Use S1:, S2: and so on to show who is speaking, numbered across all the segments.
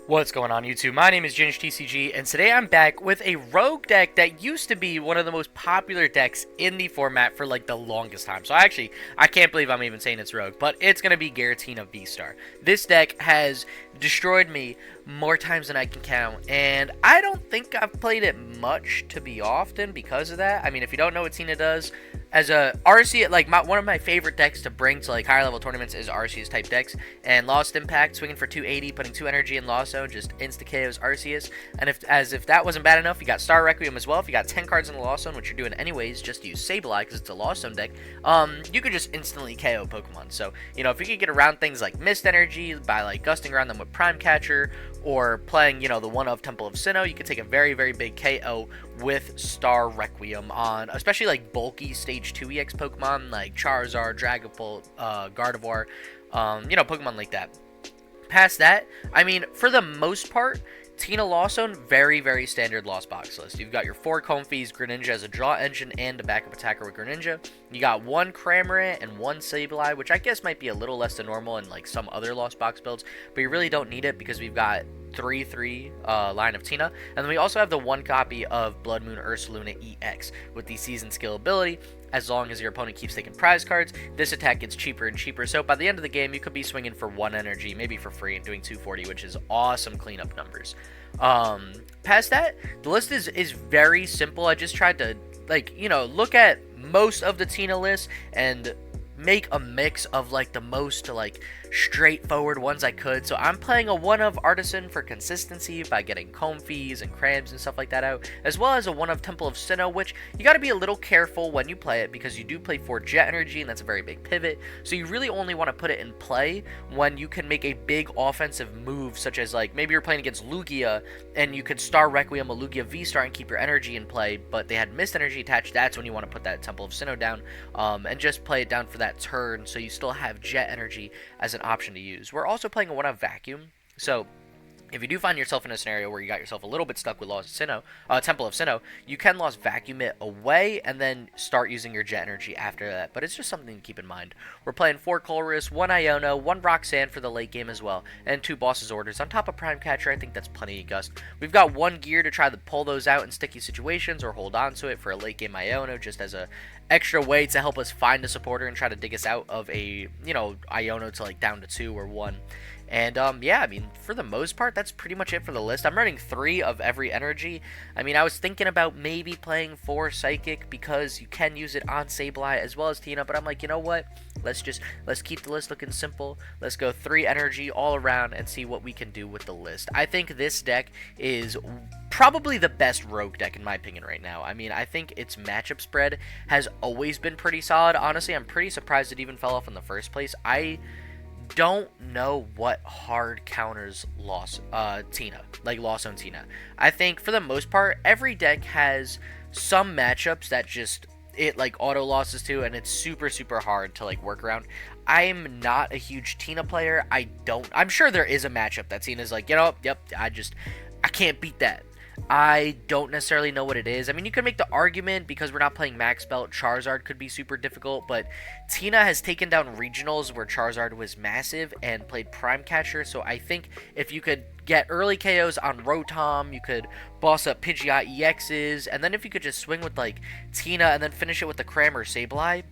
S1: What's going on YouTube? My name is ginj-tcg and today I'm back with a rogue deck that used to be one of the most popular decks in the format for like the longest time. So I can't believe I'm even saying it's rogue, but it's going to be Giratina V-STAR. This deck has destroyed me more times than I can count, and I don't think I've played it much to be often because of that. I mean, if you don't know what Tina does, as a RC, like one of my favorite decks to bring to like higher level tournaments is Arceus type decks, and Lost Impact, swinging for 280, putting 2 energy in Lost Zone, just insta KOs Arceus. And if that wasn't bad enough, you got Star Requiem as well. If you got 10 cards in the Lost Zone, which you're doing anyways, just use Sableye because it's a Lost Zone deck. You could just instantly KO Pokemon. So if you could get around things like Mist Energy by like gusting around them with Prime Catcher, or playing the one of Temple of Sinnoh, you could take a very big KO with Star Requiem on especially like bulky stage 2 EX Pokemon like Charizard, Dragapult, Gardevoir, Pokemon like that. Past that, I mean, for the most part, Tina Lost Zone, very standard Lost Box list. You've got your 4 Comfeys, Greninja as a draw engine and a backup attacker with Greninja. You got 1 Cramorant and 1 Sableye, which I guess might be a little less than normal in like some other Lost Box builds, but you really don't need it because we've got 3/3 line of Tina. And then we also have the 1 copy of Bloodmoon Ursaluna EX with the season skill ability. As long as your opponent keeps taking prize cards, this attack gets cheaper and cheaper. So by the end of the game, you could be swinging for 1 energy, maybe for free, and doing 240, which is awesome cleanup numbers. Past that, the list is very simple. I just tried to look at most of the Tina list and make a mix of like the most straightforward ones I could. So I'm playing a 1 of Artisan for consistency by getting Comfeys and Crabs and stuff like that out, as well as a 1 of Temple of Sinnoh, which you got to be a little careful when you play it because you do play 4 Jet Energy, and that's a very big pivot. So you really only want to put it in play when you can make a big offensive move, such as like maybe you're playing against Lugia and you could Star Requiem a Lugia V-Star and keep your energy in play, but they had Mist Energy attached. That's when you want to put that Temple of Sinnoh down, and just play it down for that turn so you still have Jet Energy as an option to use. We're also playing a 1 of Vacuum, so if you do find yourself in a scenario where you got yourself a little bit stuck with Temple of Sinnoh, you can Lost Vacuum it away and then start using your Jet Energy after that. But it's just something to keep in mind. We're playing 4 Colress, 1 Iono, 1 Roxanne for the late game as well, and 2 Boss's Orders on top of Prime Catcher. I think that's plenty of Gust. We've got 1 Gear to try to pull those out in sticky situations or hold on to it for a late game Iono, just as a extra way to help us find a supporter and try to dig us out of a Iono to like down to 2 or 1. And yeah, I mean, for the most part, that's pretty much it for the list. I'm running 3 of every energy. I mean, I was thinking about maybe playing 4 Psychic because you can use it on Sableye as well as Tina, but I'm like, you know what? Let's keep the list looking simple. Let's go 3 energy all around and see what we can do with the list. I think this deck is probably the best rogue deck in my opinion right now. I mean, I think its matchup spread has always been pretty solid. Honestly, I'm pretty surprised it even fell off in the first place. I don't know what hard counters Tina, like Lost on Tina. I think for the most part, every deck has some matchups that just it like auto losses to, and it's super hard to like work around. I'm not a huge Tina player. I'm sure there is a matchup that Tina's like, yep, I can't beat that. I don't necessarily know what it is. I mean, you could make the argument because we're not playing Max Belt, Charizard could be super difficult, but Tina has taken down regionals where Charizard was massive and played Prime Catcher, so I think if you could get early KOs on Rotom, you could boss up Pidgeot EXs, and then if you could just swing with like Tina and then finish it with the Cram or Sableye,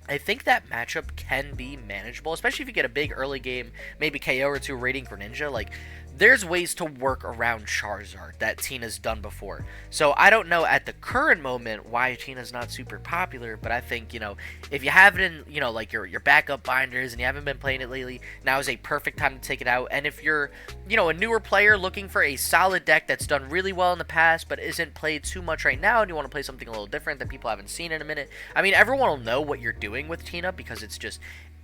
S1: I think that matchup can be manageable, especially if you get a big early game, maybe KO or 2 Radiant Greninja. Like, there's ways to work around Charizard that Tina's done before. So I don't know at the current moment why Tina's not super popular, but I think, if you have it in, like your backup binders and you haven't been playing it lately, now is a perfect time to take it out. And if you're, a newer player looking for a solid deck that's done really well in the past but isn't played too much right now and you want to play something a little different that people haven't seen in a minute, I mean, everyone will know what you're doing with Tina because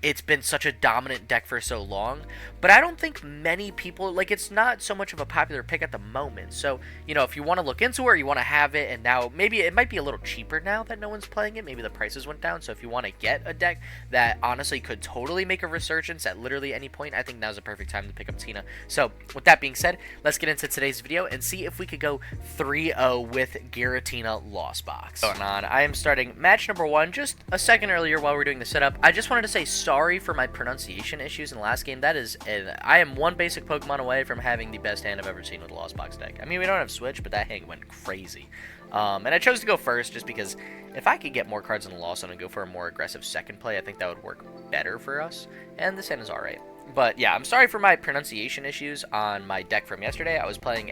S1: it's been such a dominant deck for so long, but I don't think many people, like, it's not so much of a popular pick at the moment. So, if you want to look into it, or you want to have it, and now maybe it might be a little cheaper now that no one's playing it, maybe the prices went down. So if you want to get a deck that honestly could totally make a resurgence at literally any point, I think now's the perfect time to pick up Tina. So with that being said, let's get into today's video and see if we could go 3-0 with Giratina Lost Box. Going on, I am starting match number 1 just a second earlier while we're doing the setup. I just wanted to say sorry for my pronunciation issues in the last game. I am one basic Pokemon away from having the best hand I've ever seen with a Lost Box deck. I mean, we don't have Switch, but that hand went crazy. And I chose to go first just because if I could get more cards in the Lost Zone and go for a more aggressive second play, I think that would work better for us. And this hand is alright. But yeah, I'm sorry for my pronunciation issues on my deck from yesterday. I was playing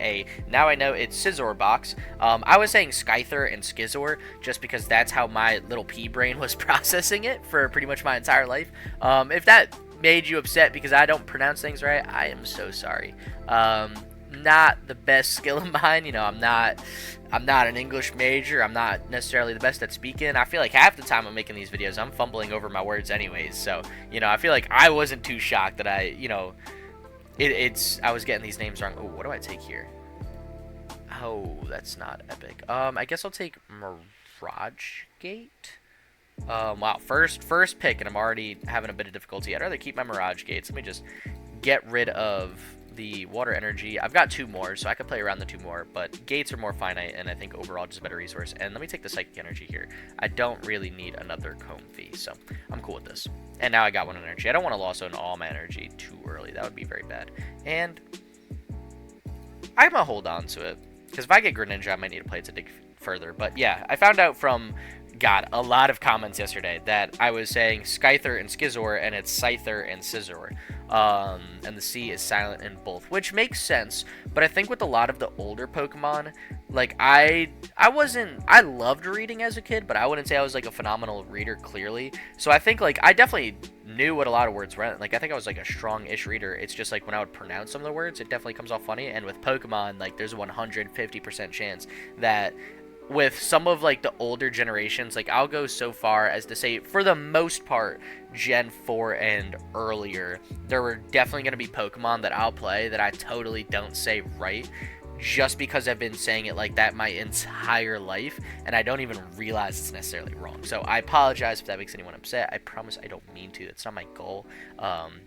S1: now I know it's Scizor box. I was saying Scyther and Scizor just because that's how my little pea brain was processing it for pretty much my entire life. If that made you upset because I don't pronounce things right, I am so sorry. Not the best skill of mine, you know, I'm not an English major, I'm not necessarily the best at speaking. I feel like half the time I'm making these videos, I'm fumbling over my words anyways, so, you know, I feel like I wasn't too shocked that I was getting these names wrong. Oh, what do I take here? Oh, that's not epic. I guess I'll take Mirage Gate. Wow, first pick, and I'm already having a bit of difficulty. I'd rather keep my Mirage Gates. Let me just get rid of the water energy. I've got 2 more, so I could play around the 2 more, but gates are more finite, and I think overall just a better resource. And let me take the psychic energy here. I don't really need another Comfey, so I'm cool with this. And now I got 1 energy. I don't want to lost on all my energy too early. That would be very bad. And I'm gonna hold on to it, because if I get Greninja, I might need to play it to dig further. But yeah, I found out from a lot of comments yesterday that I was saying Scyther and Scizor, and it's Scyther and Scizor. And the C is silent in both, which makes sense, but I think with a lot of the older Pokemon, like, I loved reading as a kid, but I wouldn't say I was, like, a phenomenal reader, clearly, so I think, like, I definitely knew what a lot of words meant. Like, I think I was, like, a strong-ish reader. It's just, like, when I would pronounce some of the words, it definitely comes off funny, and with Pokemon, like, there's a 150% chance that with some of, like, the older generations, like, I'll go so far as to say, for the most part, Gen 4 and earlier, there were definitely going to be Pokemon that I'll play that I totally don't say right, just because I've been saying it like that my entire life, and I don't even realize it's necessarily wrong. So I apologize if that makes anyone upset. I promise I don't mean to. It's not my goal. I'm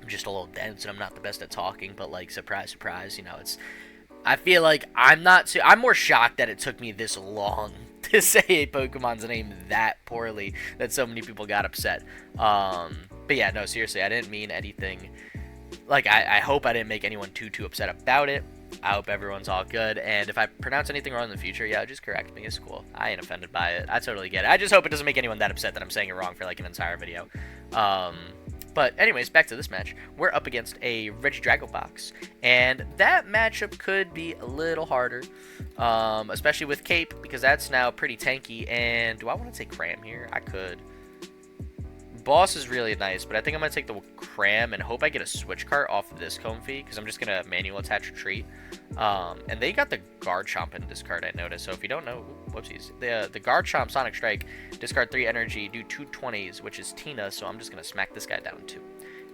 S1: just a little dense, and I'm not the best at talking, but, like, surprise, surprise, you know, I feel like I'm more shocked that it took me this long to say a Pokemon's name that poorly that so many people got upset. But yeah, no, seriously, I didn't mean anything. Like, I hope I didn't make anyone too upset about it. I hope everyone's all good, and if I pronounce anything wrong in the future, yeah, just correct me. It's cool. I ain't offended by it. I totally get it. I just hope it doesn't make anyone that upset that I'm saying it wrong for, like, an entire video. But anyways, back to this match. We're up against a Regidrago box, and that matchup could be a little harder, especially with Cape, because that's now pretty tanky. And do I want to take Cram here? I could. Boss is really nice, but I think I'm going to take the Cram and hope I get a switch cart off of this Comfey, because I'm just going to manual attach Retreat. And they got the Garchomp in discard, I noticed. So if you don't know, whoopsies. The Garchomp Sonic Strike, discard 3 energy, do 2 20s, which is Tina, so I'm just going to smack this guy down too.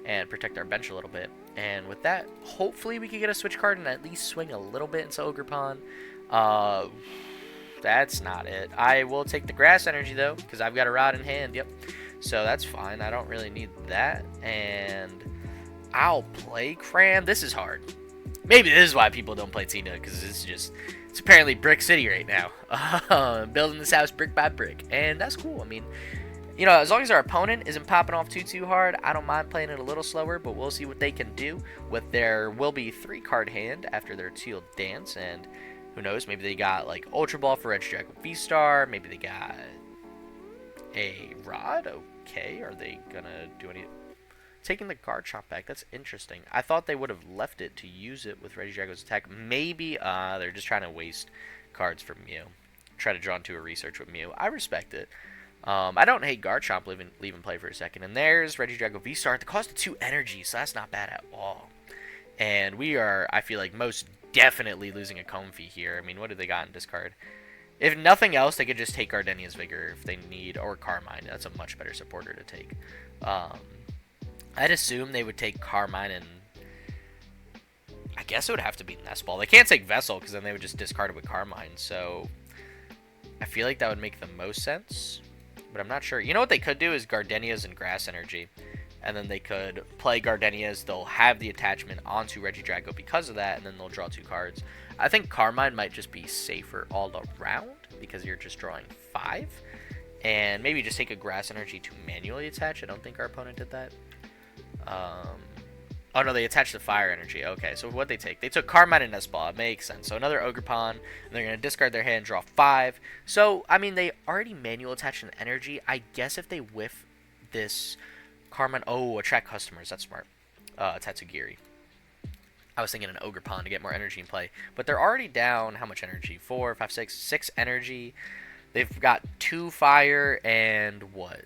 S1: And protect our bench a little bit. And with that, hopefully we can get a switch card and at least swing a little bit into Ogerpon. That's not it. I will take the Grass Energy, though, because I've got a Rod in hand, yep. So that's fine. I don't really need that. And I'll play Cram. This is hard. Maybe this is why people don't play Tina, because it's apparently Brick City right now. Building this house brick by brick. And that's cool. I mean, you know, as long as our opponent isn't popping off too hard, I don't mind playing it a little slower, but we'll see what they can do with their will be 3-card hand after their Teal Dance. And who knows, maybe they got, like, Ultra Ball for Regidrago V-Star. Maybe they got a Rod. Okay, are they gonna do any? Taking the Garchomp back, that's interesting. I thought they would have left it to use it with Regidrago's attack. Maybe they're just trying to waste cards from Mew. Try to draw into a research with Mew. I respect it. I don't hate Garchomp leaving play for a second. And there's Regidrago V-Star at the cost of 2 energy, so that's not bad at all. And we are, I feel like, most definitely losing a Comfey here. I mean, what do they got in discard? If nothing else, they could just take Gardenia's Vigor if they need, or Carmine. That's a much better supporter to take. I'd assume they would take Carmine, and I guess it would have to be Nest Ball. They can't take Vessel, because then they would just discard it with Carmine. So I feel like that would make the most sense, but I'm not sure. You know what they could do is Gardenia's and Grass Energy, and then they could play Gardenia's. They'll have the attachment onto Regidrago because of that, and then they'll draw 2 cards. I think Carmine might just be safer all around because you're just drawing 5. and maybe just take a grass energy to manually attach. I don't think our opponent did that. Oh no, they attached the fire energy. Okay, so what they take? They took Carmine and Nestball. It makes sense. So another Ogerpon, and they're going to discard their hand, draw 5. So, I mean, they already manual attach an energy. I guess if they whiff this Carmine... Oh, attract customers. That's smart. Tatsugiri. I was thinking an Ogerpon to get more energy in play. But they're already down, how much energy? 4, 5, 6, 6 energy. They've got 2 fire and, what?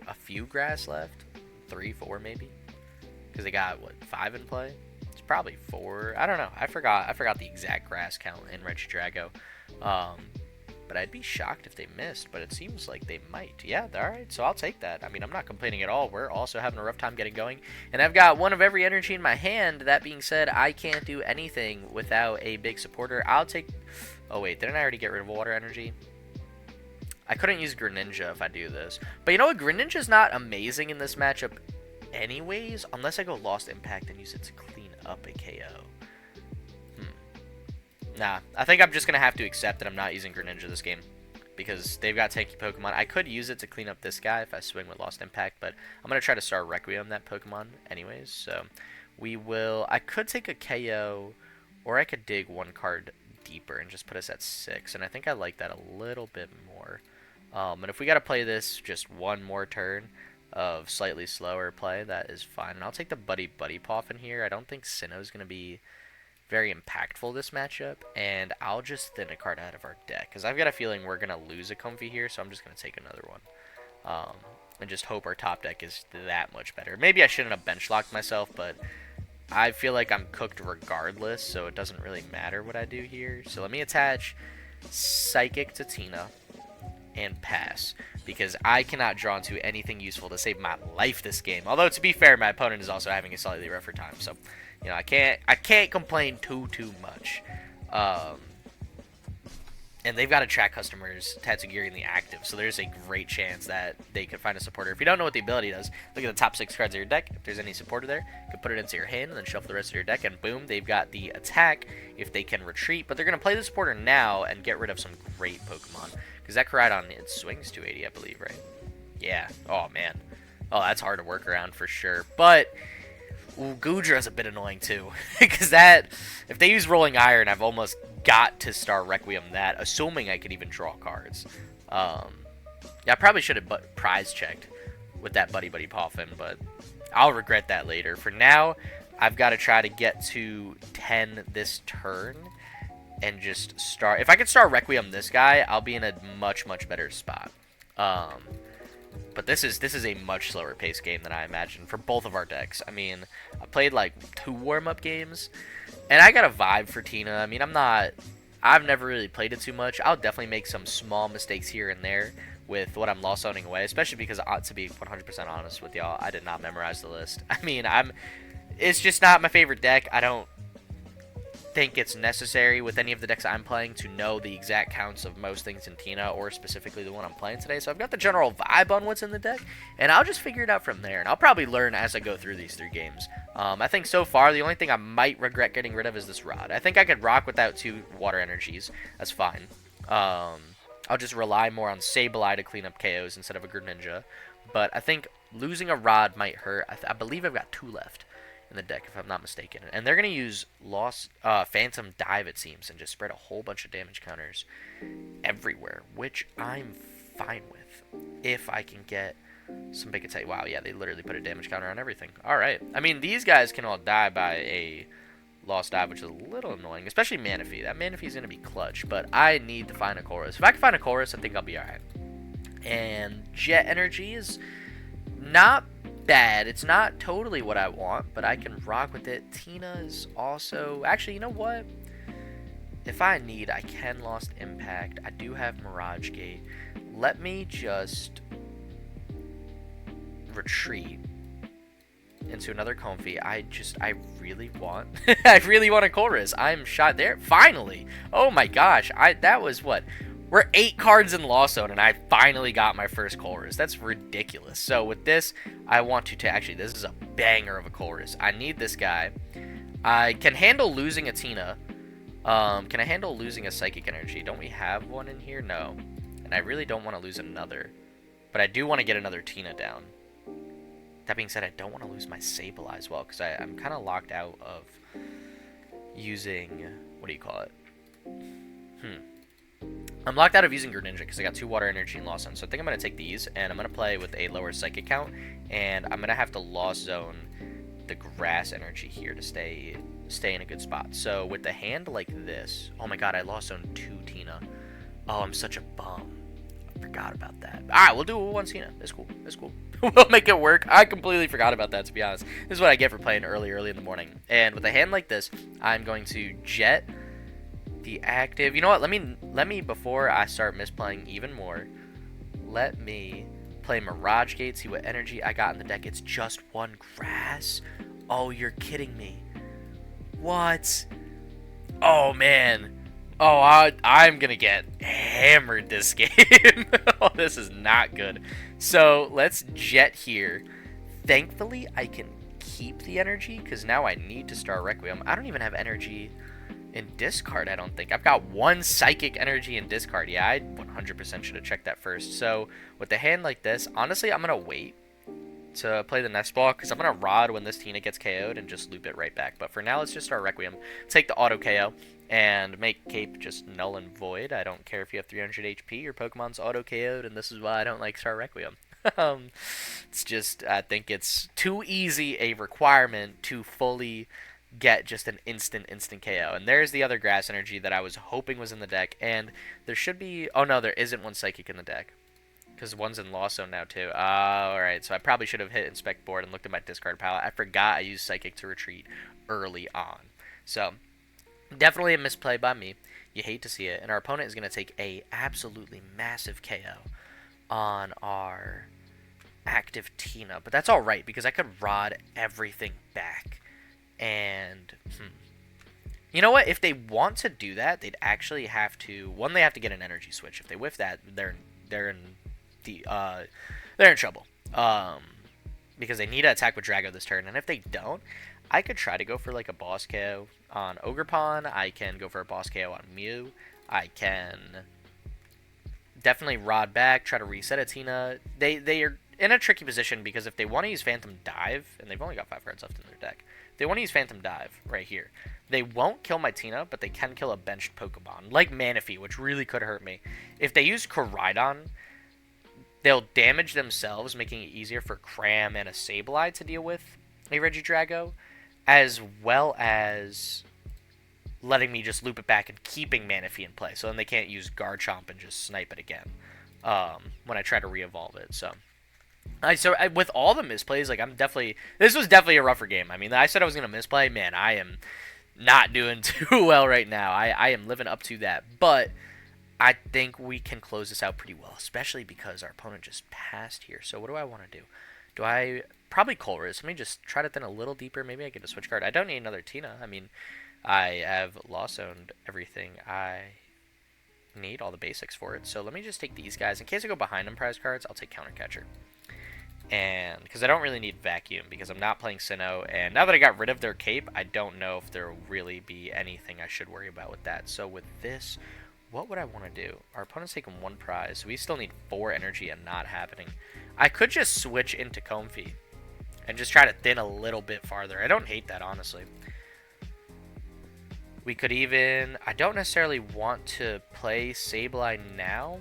S1: A few grass left? 3, 4 maybe? Because they got, what, 5 in play? It's probably 4. I don't know. I forgot the exact grass count in Regidrago. But I'd be shocked if they missed, but it seems like they might. Yeah, alright, so I'll take that. I mean, I'm not complaining at all. We're also having a rough time getting going. And I've got one of every energy in my hand. That being said, I can't do anything without a big supporter. I'll take... Oh, wait, didn't I already get rid of water energy? I couldn't use Greninja if I do this. But you know what? Greninja's not amazing in this matchup anyways, unless I go Lost Impact and use it to clean up a KO. Nah, I think I'm just going to have to accept that I'm not using Greninja this game, because they've got tanky Pokemon. I could use it to clean up this guy if I swing with Lost Impact, but I'm going to try to Star Requiem that Pokemon anyways, so we will... I could take a KO, or I could dig one card deeper and just put us at 6, and I think I like that a little bit more. And if we got to play this just one more turn of slightly slower play, that is fine. And I'll take the Buddy Poff in here. I don't think Sinnoh's going to be very impactful this matchup, and I'll just thin a card out of our deck, because I've got a feeling we're going to lose a Comfey here, so I'm just going to take another one. And just hope our top deck is that much better. Maybe I shouldn't have bench locked myself, but I feel like I'm cooked regardless, so it doesn't really matter what I do here. So let me attach Psychic to Tina and pass, because I cannot draw into anything useful to save my life this game. Although, to be fair, my opponent is also having a slightly rougher time, so you know, I can't complain too much. And they've got to track customers, Tatsugiri in the active, so there's a great chance that they could find a supporter. If you don't know what the ability does, look at the top 6 cards of your deck. If there's any supporter there, you can put it into your hand and then shuffle the rest of your deck, and boom, they've got the attack if they can retreat. But they're going to play the supporter now and get rid of some great Pokemon, because that Koraidon, it swings 280, I believe, right? Yeah. Oh, man. Oh, that's hard to work around for sure. But ooh, Goodra's a bit annoying too, because that, if they use Rolling Iron, I've almost got to Star Requiem that, assuming I could even draw cards. Yeah, I probably should have prize checked with that Buddy Poffin, but I'll regret that later. For now, I've got to try to get to 10 this turn and just start. If I could Star Requiem this guy, I'll be in a much better spot. But this is a much slower paced game than I imagined for both of our decks. I mean, I played like 2 warm-up games, and I got a vibe for Tina. I mean, I've never really played it too much. I'll definitely make some small mistakes here and there with what I'm lost zoning away, especially because, to be 100% honest with y'all, I did not memorize the list. I mean, it's just not my favorite deck. I don't think it's necessary with any of the decks I'm playing to know the exact counts of most things in Tina, or specifically the one I'm playing today. So I've got the general vibe on what's in the deck, and I'll just figure it out from there. And I'll probably learn as I go through these 3 games. I think so far the only thing I might regret getting rid of is this Rod. I think I could rock without 2 water energies. That's fine. I'll just rely more on Sableye to clean up KOs instead of a Greninja. But I think losing a Rod might hurt. I believe I've got 2 left in the deck, if I'm not mistaken. And they're going to use Phantom Dive, it seems, and just spread a whole bunch of damage counters everywhere, which I'm fine with, if I can get some big attack. Wow, yeah, they literally put a damage counter on everything. Alright. I mean, these guys can all die by a Lost Dive, which is a little annoying, especially Manaphy. That Manaphy's going to be clutch, but I need to find a Colress. If I can find a Colress, I think I'll be alright. And Jet Energy is not bad. It's not totally what I want, but I can rock with it. Tina is also... Actually, you know what? If I need, I can Lost Impact. I do have Mirage Gate. Let me just retreat into another Comfey. I really want... I really want a Colress. I'm shot there. Finally! Oh my gosh. That was what? We're 8 cards in Lost Zone, and I finally got my first Colress. That's ridiculous. So with this, I want to actually, this is a banger of a Colress. I need this guy. I can handle losing a Tina. Can I handle losing a Psychic Energy? Don't we have one in here? No. And I really don't want to lose another. But I do want to get another Tina down. That being said, I don't want to lose my Sableye as well, because I'm kind of locked out of using... What do you call it? I'm locked out of using Greninja because I got 2 Water Energy and Lost Zone. So I think I'm going to take these, and I'm going to play with a lower Psychic count. And I'm going to have to Lost Zone the Grass Energy here to stay in a good spot. So with the hand like this... Oh my god, I Lost Zone 2 Tina. Oh, I'm such a bum. I forgot about that. Alright, we'll do it with 1 Tina. It's cool. It's cool. We'll make it work. I completely forgot about that, to be honest. This is what I get for playing early in the morning. And with a hand like this, I'm going to Jet the active. You know what? Let me before I start misplaying even more, let me play Mirage Gate, see what energy I got in the deck. It's just 1 grass. Oh, you're kidding me. What? Oh, man. Oh, I'm going to get hammered this game. Oh, this is not good. So, let's Jet here. Thankfully, I can keep the energy, because now I need to start Requiem. I don't even have energy in discard, I don't think. I've got 1 Psychic energy in discard. Yeah, I 100% should have checked that first. So, with a hand like this, honestly, I'm going to wait to play the next ball, because I'm going to Rod when this Tina gets KO'd and just loop it right back. But for now, let's just start Requiem. Take the auto KO. And make Cape just null and void. I don't care if you have 300 HP, your Pokemon's auto-KO'd, and this is why I don't like Star Requiem. It's just, I think it's too easy a requirement to fully get just an instant KO. And there's the other Grass Energy that I was hoping was in the deck, and there should be... Oh no, there isn't 1 Psychic in the deck, because 1's in Lost Zone now too. Alright, so I probably should have hit Inspect Board and looked at my discard palette. I forgot I used Psychic to retreat early on. So... definitely a misplay by me. You hate to see it. And our opponent is going to take a absolutely massive KO on our active Tina. But that's alright, because I could Rod everything back. And, you know what? If they want to do that, they'd actually have to... One, they have to get an energy switch. If they whiff that, they're in trouble. Because they need to attack with Drago this turn. And if they don't, I could try to go for like a boss KO on Ogerpon. I can go for a boss KO on Mew. I can definitely Rod back, try to reset a Tina. They are in a tricky position, because if they want to use Phantom Dive, and they've only got 5 cards left in their deck, if they want to use Phantom Dive right here, they won't kill my Tina, but they can kill a benched Pokemon, like Manaphy, which really could hurt me. If they use Koraidon, they'll damage themselves, making it easier for Cram and a Sableye to deal with a Regidrago, as well as letting me just loop it back and keeping Manaphy in play, so then they can't use Garchomp and just snipe it again when I try to re-evolve it. So with all the misplays, like this was definitely a rougher game. I mean, I said I was going to misplay. Man, I am not doing too well right now. I am living up to that, but I think we can close this out pretty well, especially because our opponent just passed here. So what do I want to do? Do I... Probably Colress. Let me just try to thin a little deeper. Maybe I get a switch card. I don't need another Tina. I mean, I have Lost Zoned everything I need, all the basics for it. So let me just take these guys. In case I go behind on prize cards, I'll take Counter Catcher. And because I don't really need Vacuum, because I'm not playing Sinnoh. And now that I got rid of their cape, I don't know if there will really be anything I should worry about with that. So with this, what would I want to do? Our opponent's taking 1 prize, so we still need 4 energy and not happening. I could just switch into Comfey and just try to thin a little bit farther. I don't hate that, honestly. We could even... I don't necessarily want to play Sableye now.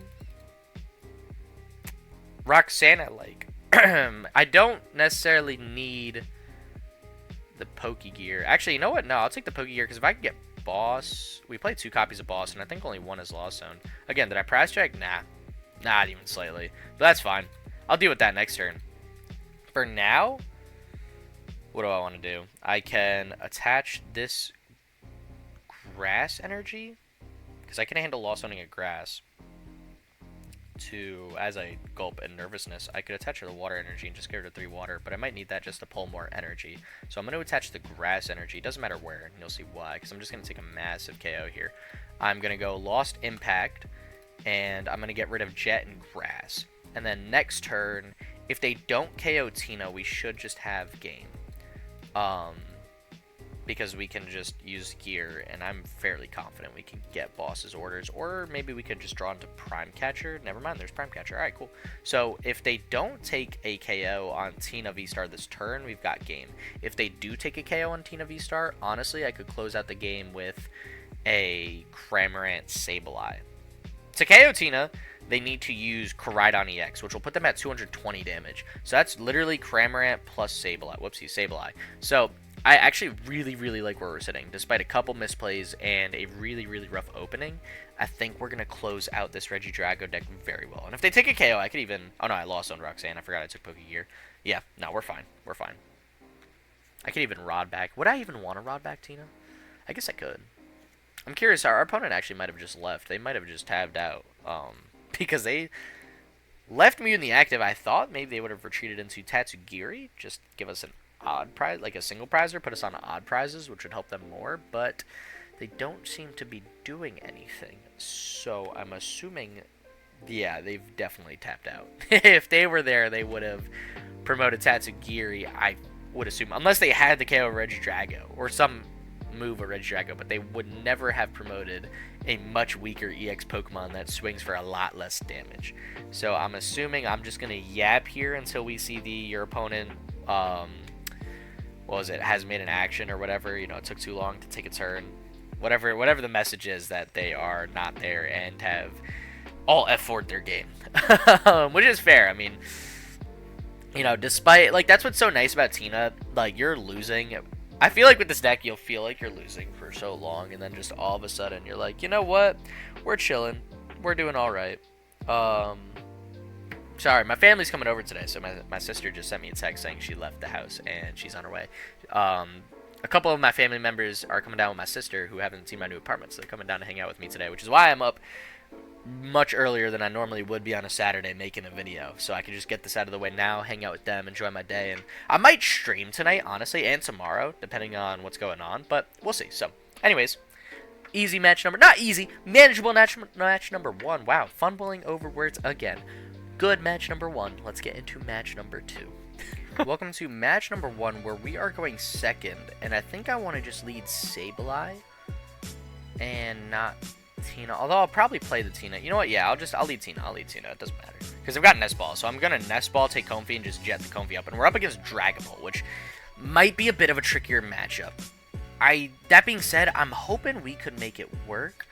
S1: Roxanna, like... I don't necessarily need the Pokegear. Actually, you know what? No, I'll take the Pokegear, because if I can get Boss... We play 2 copies of Boss, and I think only 1 is Lost Zone. Again, did I prize check? Nah. Not even slightly. But that's fine. I'll deal with that next turn. For now... What do I want to do? I can attach this Grass Energy, because I can handle Lost Zoning a Grass to, as I Gulp and Nervousness. I could attach the Water Energy and just get rid of 3 water, but I might need that just to pull more energy. So I'm going to attach the Grass Energy. Doesn't matter where, and you'll see why, because I'm just going to take a massive KO here. I'm going to go Lost Impact, and I'm going to get rid of Jet and Grass. And then next turn, if they don't KO Tina, we should just have game. because we can just use gear, and I'm fairly confident we can get boss's orders, or maybe we could just draw into Prime Catcher. Never mind, there's Prime Catcher. Alright, cool. So if they don't take a KO on Tina V-Star this turn, we've got game. If they do take a KO on Tina V-Star, honestly, I could close out the game with a Cramorant Sableye. To KO Tina, they need to use Giratina EX, which will put them at 220 damage. So that's literally Cramorant plus Sableye. Whoopsie, Sableye. So I actually really like where we're sitting. Despite a couple misplays and a really rough opening, I think we're going to close out this Regidrago deck very well. And if they take a KO, I could even... Oh no, I lost on Roxanne. I forgot I took Pokegear. Yeah, no, we're fine. We're fine. I could even Rod back. Would I even want to Rod back Tina? I guess I could. I'm curious, our opponent actually might have just left. They might have just tabbed out. Because they left me in the active. I thought maybe they would have retreated into Tatsugiri. Just give us an odd prize, like a single prizer, put us on odd prizes, which would help them more. But they don't seem to be doing anything. So I'm assuming, yeah, they've definitely tapped out. If they were there, they would have promoted Tatsugiri, I would assume. Unless they had the KO Regidrago or some move of Regidrago, but they would never have promoted a much weaker EX Pokemon that swings for a lot less damage. So I'm assuming I'm just going to yap here until we see your opponent, what was it, has made an action or whatever. You know, it took too long to take a turn. Whatever the message is that they are not there and have all F4'd their game. Which is fair. I mean, you know, despite, like, that's what's so nice about Tina. Like, you're losing. I feel like with this deck, you'll feel like you're losing for so long, and then just all of a sudden, you're like, you know what? We're chilling. We're doing all right. Sorry, my family's coming over today, so my sister just sent me a text saying she left the house, and she's on her way. A couple of my family members are coming down with my sister who haven't seen my new apartment, so they're coming down to hang out with me today, which is why I'm up much earlier than I normally would be on a Saturday making a video, so I can just get this out of the way now, hang out with them, enjoy my day, and I might stream tonight, honestly, and tomorrow, depending on what's going on, but we'll see. So, anyways, easy match number, not easy, manageable match number 1. Wow, fumbling over words again. Good match number 1. Let's get into match number 2. Welcome to match number 1, where we are going second, and I think I want to just lead Sableye and not Tina, although I'll probably play the Tina. You know what? Yeah, I'll lead Tina. It doesn't matter because I've got Nest Ball, so I'm gonna Nest Ball, take Comfey, and just jet the Comfey up. And we're up against Dragon Ball, which might be a bit of a trickier matchup. That being said, I'm hoping we could make it work.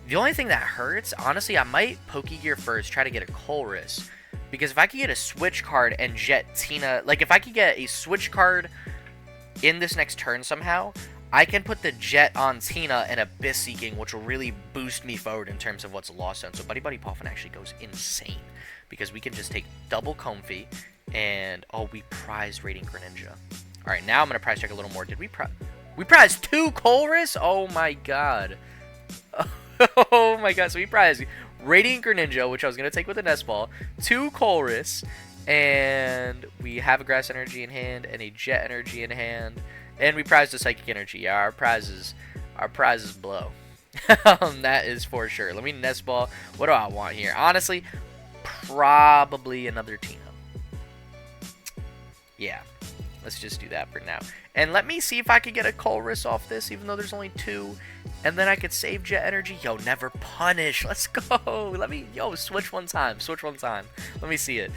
S1: The only thing that hurts, honestly, I might Pokegear first, try to get a Colress, because if I could get a switch card and jet Tina, like if I could get a switch card in this next turn somehow, I can put the Jet on Tina and Abyss Seeking, which will really boost me forward in terms of what's lost on. So Buddy Buddy Puffin actually goes insane because we can just take double Comfey and, oh, we prize Radiant Greninja. All right, now I'm going to prize check a little more. Did we prize 2 Colress? Oh, my God. Oh, my God. So we prize Radiant Greninja, which I was going to take with a Nest Ball, 2 Colress, and we have a Grass Energy in hand and a Jet Energy in hand. And we prized a Psychic Energy. Yeah, our prizes blow. That is for sure. Let me Nest Ball. What do I want here? Honestly, probably another Tina. Yeah, let's just do that for now. And let me see if I can get a Colress off this, even though there's only 2. And then I could save Jet Energy. Yo, never punish. Let's go. Switch one time. Switch one time. Let me see it.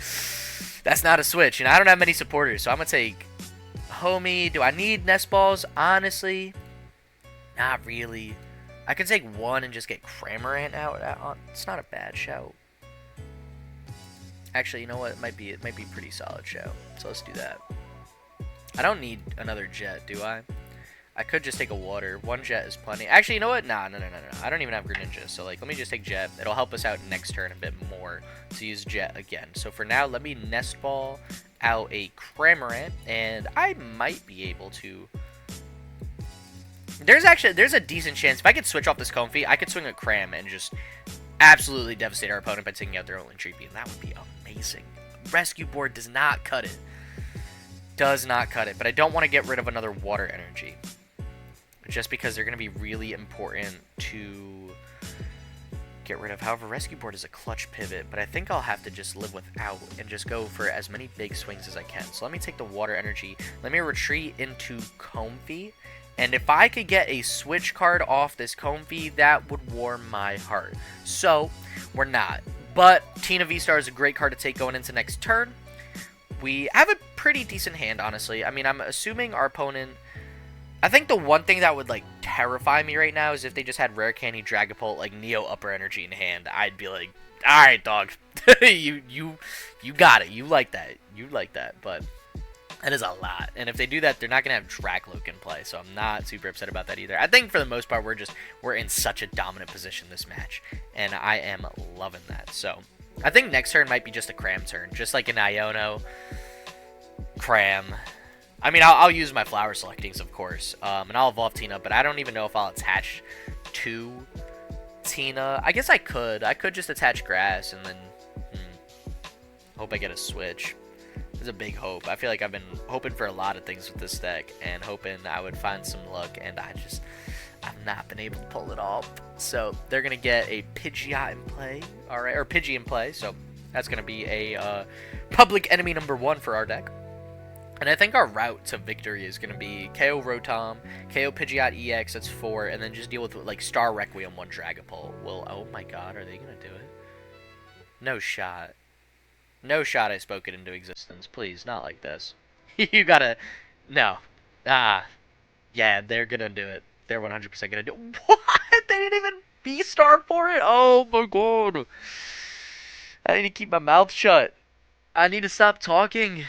S1: That's not a switch. And I don't have many supporters, so I'm going to take... Homie, do I need Nest Balls? Honestly, not really. I could take 1 and just get Cramorant out. It's not a bad shout. Actually, you know what? It might be a pretty solid shout. So let's do that. I don't need another Jet, do I? I could just take a Water. 1 Jet is plenty. Actually, you know what? Nah, no. I don't even have Greninja. So, like, let me just take Jet. It'll help us out next turn a bit more to use Jet again. So, for now, let me Nest Ball out a Cramorant, and I might be able to... There's a decent chance. If I could switch off this Comfey, I could swing a Cram and just absolutely devastate our opponent by taking out their only Treat Beam. That would be amazing. Rescue Board does not cut it. Does not cut it. But I don't want to get rid of another Water Energy, just because they're going to be really important to get rid of. However, Rescue Board is a clutch pivot, but I think I'll have to just live without and just go for as many big swings as I can. So let me take the Water Energy. Let me retreat into Comfey, And if I could get a switch card off this Comfey, that would warm my heart. So, we're not. But Tina V-Star is a great card to take going into next turn. We have a pretty decent hand, honestly. I mean, I'm assuming our opponent... I think the one thing that would, like, terrify me right now is if they just had Rare Candy, Dragapult, like, Neo Upper Energy in hand. I'd be like, alright, dog. you got it. You like that. You like that. But that is a lot. And if they do that, they're not going to have Dracloak in play. So I'm not super upset about that either. I think for the most part, we're in such a dominant position this match. And I am loving that. So I think next turn might be just a Cram turn. Just like an Iono, Cram. I mean, I'll use my flower selectings, of course, and I'll evolve Tina, but I don't even know if I'll attach to Tina. I guess I could. I could just attach Grass and then hope I get a switch. There's a big hope. I feel like I've been hoping for a lot of things with this deck and hoping I would find some luck, and I've not been able to pull it off. So they're going to get a Pidgeot in play, all right, or Pidgey in play, so that's going to be a public enemy #1 for our deck. And I think our route to victory is going to be KO Rotom, KO Pidgeot EX, that's 4, and then just deal with, like, Star Requiem 1 Dragapult. Well, oh my god, are they going to do it? No shot. No shot I spoke it into existence. Please, not like this. You gotta... No. Yeah, they're going to do it. They're 100% going to do it. What? They didn't even V-Star for it? Oh my god. I need to keep my mouth shut. I need to stop talking.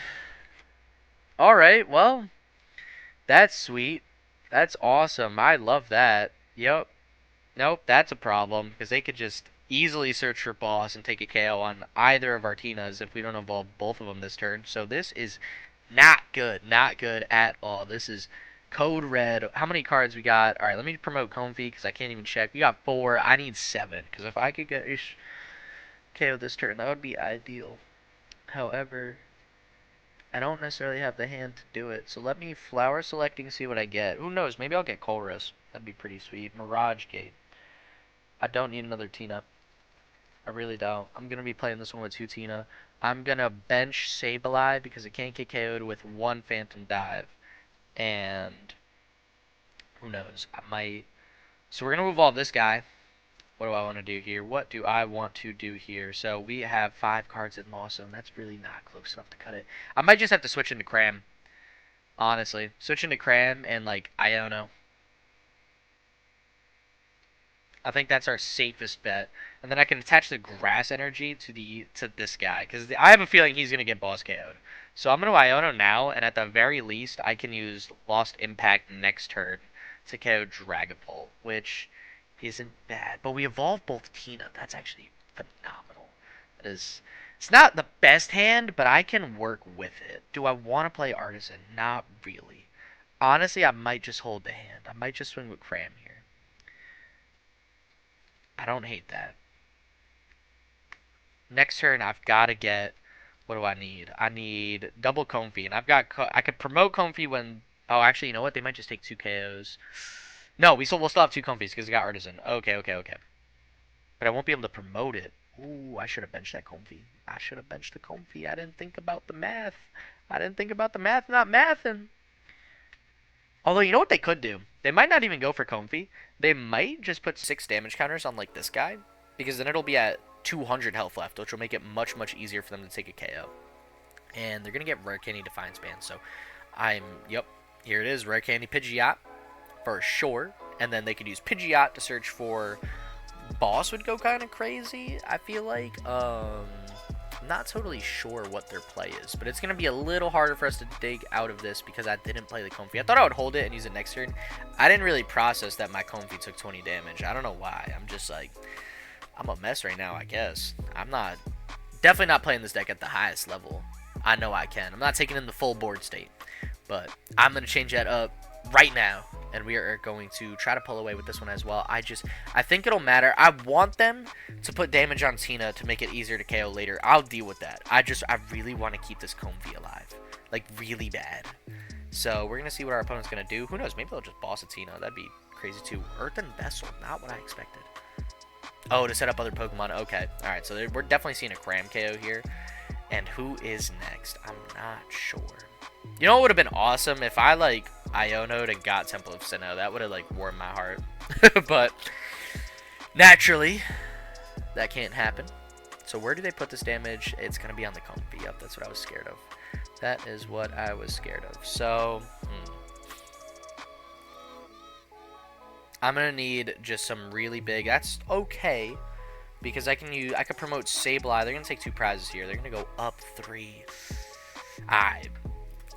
S1: Alright, well, that's sweet. That's awesome. I love that. Yep. Nope, that's a problem, because they could just easily search for boss and take a KO on either of our Tinas if we don't evolve both of them this turn. So this is not good. Not good at all. This is Code Red. How many cards we got? Alright, let me promote Comfey, because I can't even check. We got 4. I need 7, because if I could get KO this turn, that would be ideal. However... I don't necessarily have the hand to do it, so let me flower selecting, see what I get. Who knows, maybe I'll get Colress. That'd be pretty sweet. Mirage Gate. I don't need another Tina. I really don't. I'm going to be playing this one with 2 Tina. I'm going to bench Sableye because it can't get KO'd with 1 Phantom Dive. And who knows, I might... So we're going to evolve this guy. What do I want to do here? What do I want to do here? So we have 5 cards in Lost Zone. That's really not close enough to cut it. I might just have to switch into Cram. Honestly. Switch into Cram and, like, Iono. I think that's our safest bet. And then I can attach the Grass Energy to this guy. Because I have a feeling he's going to get boss KO'd. So I'm going to Iono now, and at the very least, I can use Lost Impact next turn to KO Dragapult, which... isn't bad, but we evolved both Tina. That's actually phenomenal. That is, it's not the best hand, but I can work with it. Do I want to play Artisan? Not really. Honestly, I might just hold the hand. I might just swing with Cram here. I don't hate that. Next turn, I've got to get... What do I need? I need double Comfey, and I've got... I could promote Comfey when... Oh, actually, you know what? They might just take 2 KOs. No, we'll still have 2 Comfeys because we got Artisan. Okay. But I won't be able to promote it. Ooh, I should have benched that Comfey. I should have benched the Comfey. I didn't think about the math. Not mathin'. Although, you know what they could do? They might not even go for Comfey. They might just put 6 damage counters on, like, this guy. Because then it'll be at 200 health left, which will make it much, much easier for them to take a KO. And they're going to get Rare Candy Defiance Band. So, yep, here it is. Rare Candy Pidgeot. For sure, and then they could use Pidgeot to search for boss would go kind of crazy, I feel like. I'm not totally sure what their play is, but it's going to be a little harder for us to dig out of this because I didn't play the Comfey. I thought I would hold it and use it next turn. I didn't really process that my Comfey took 20 damage. I don't know why. I'm just like, I'm a mess right now, I guess. I'm definitely not playing this deck at the highest level. I know I can. I'm not taking in the full board state, but I'm going to change that up right now. And we are going to try to pull away with this one as well. I think it'll matter. I want them to put damage on Tina to make it easier to KO later. I'll deal with that. I really want to keep this Comfey alive. Like, really bad. So, we're going to see what our opponent's going to do. Who knows? Maybe they'll just boss a Tina. That'd be crazy, too. Earthen Vessel. Not what I expected. Oh, to set up other Pokemon. Okay. Alright, so we're definitely seeing a Cram KO here. And who is next? I'm not sure. You know what would have been awesome if I, like... Iono'd and got Temple of Sinnoh. That would have, like, warmed my heart. But, naturally, that can't happen. So where do they put this damage? It's going to be on the Comfey. Yep, that's what I was scared of. That is what I was scared of. So, I'm going to need just some really big... That's okay, because I could promote Sableye. They're going to take 2 prizes here. They're going to go up 3.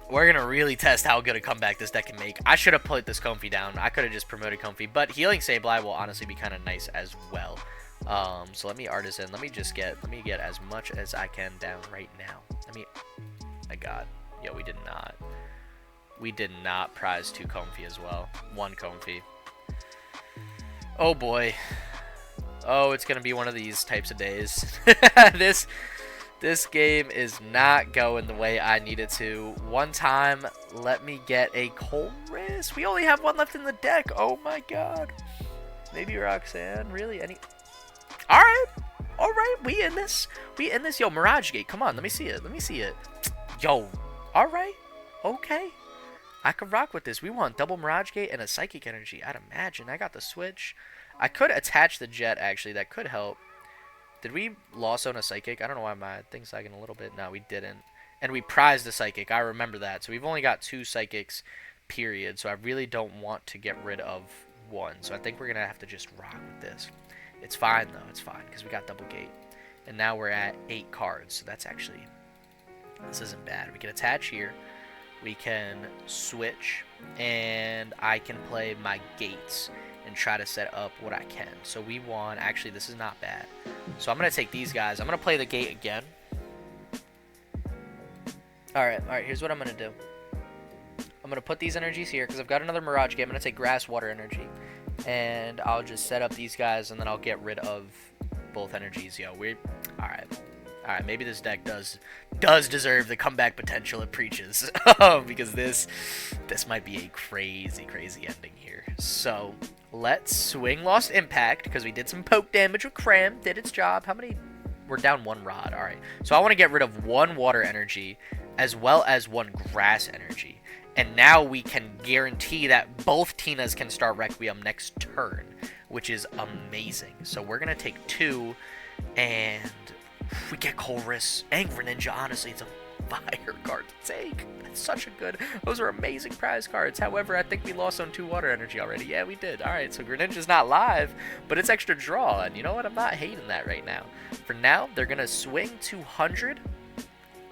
S1: We're going to really test how good a comeback this deck can make. I should have put this Comfey down. I could have just promoted Comfey, but healing Sableye will honestly be kind of nice as well. So let me Artisan. Let me get as much as I can down right now. My God. Yo, we did not. We did not prize 2 Comfey as well. 1 Comfey. Oh boy. Oh, it's gonna be one of these types of days. This game is not going the way I need it to. One time, let me get a Colress. We only have 1 left in the deck. Oh my God. Maybe Roxanne. Really? Alright. Alright. We in this. Yo, Mirage Gate. Come on. Let me see it. Yo. Alright. Okay. I could rock with this. We want double Mirage Gate and a Psychic Energy. I'd imagine. I got the switch. I could attach the Jet, actually. That could help. Did we Lost Zone a Psychic? I don't know why my thing's lagging a little bit. No, we didn't. And we prized a Psychic. I remember that. So we've only got 2 Psychics, period. So I really don't want to get rid of 1. So I think we're going to have to just rock with this. It's fine, though. It's fine, because we got double Gate. And now we're at 8 cards. So that's actually... This isn't bad. We can attach here. We can switch. And I can play my Gates and try to set up what I can. So we want... Actually, this is not bad. So I'm going to take these guys. I'm going to play the Gate again. Alright, here's what I'm going to do. I'm going to put these energies here because I've got another Mirage Gate. I'm going to take Grass, Water Energy. And I'll just set up these guys and then I'll get rid of both energies. Yo, we're... Alright, maybe this deck does deserve the comeback potential it preaches. Because this might be a crazy ending here. So, let's swing Lost Impact, because we did some poke damage with Cram, did its job. How many? We're down 1 Rod, alright. So I want to get rid of 1 Water Energy, as well as 1 Grass Energy. And now we can guarantee that both Tinas can start Requiem next turn, which is amazing. So we're going to take 2, and... we get Colress and Greninja. Honestly, it's a fire card to take. That's such a good... Those are amazing prize cards. However, I think we lost on 2 Water Energy already. Yeah, we did. Alright, so Greninja's not live, but it's extra draw. And you know what? I'm not hating that right now. For now, they're going to swing 200.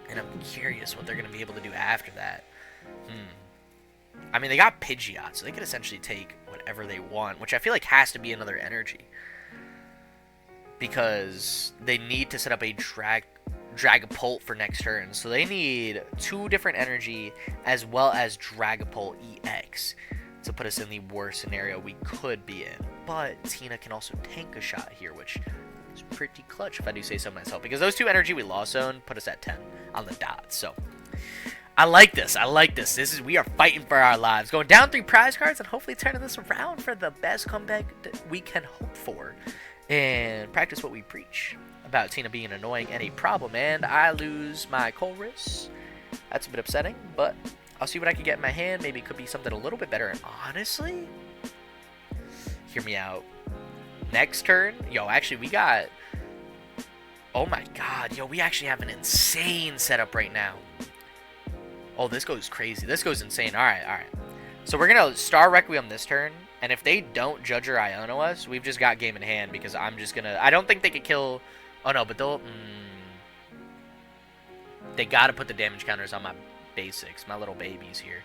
S1: And I'm curious what they're going to be able to do after that. I mean, they got Pidgeot, so they could essentially take whatever they want, which I feel like has to be another energy. Because they need to set up a Dragapult for next turn. So they need 2 different energy as well as Dragapult EX to put us in the worst scenario we could be in. But Tina can also tank a shot here, which is pretty clutch if I do say so myself. Because those 2 energy we Lost Zone put us at 10 on the dot. So I like this. We are fighting for our lives. Going down 3 prize cards and hopefully turning this around for the best comeback that we can hope for. And practice what we preach about Tina being annoying and a problem. And I lose my Colress. That's a bit upsetting, but I'll see what I can get in my hand. Maybe it could be something a little bit better. And honestly, hear me out. Next turn, yo, actually, we got... Oh my God, yo, we actually have an insane setup right now. Oh, this goes crazy. This goes insane. All right. So we're going to Star Requiem this turn. And if they don't Judge or Iono us, we've just got game in hand because I'm just going to... I don't think they could kill... Oh, no, but they'll... They got to put the damage counters on my basics, my little babies here.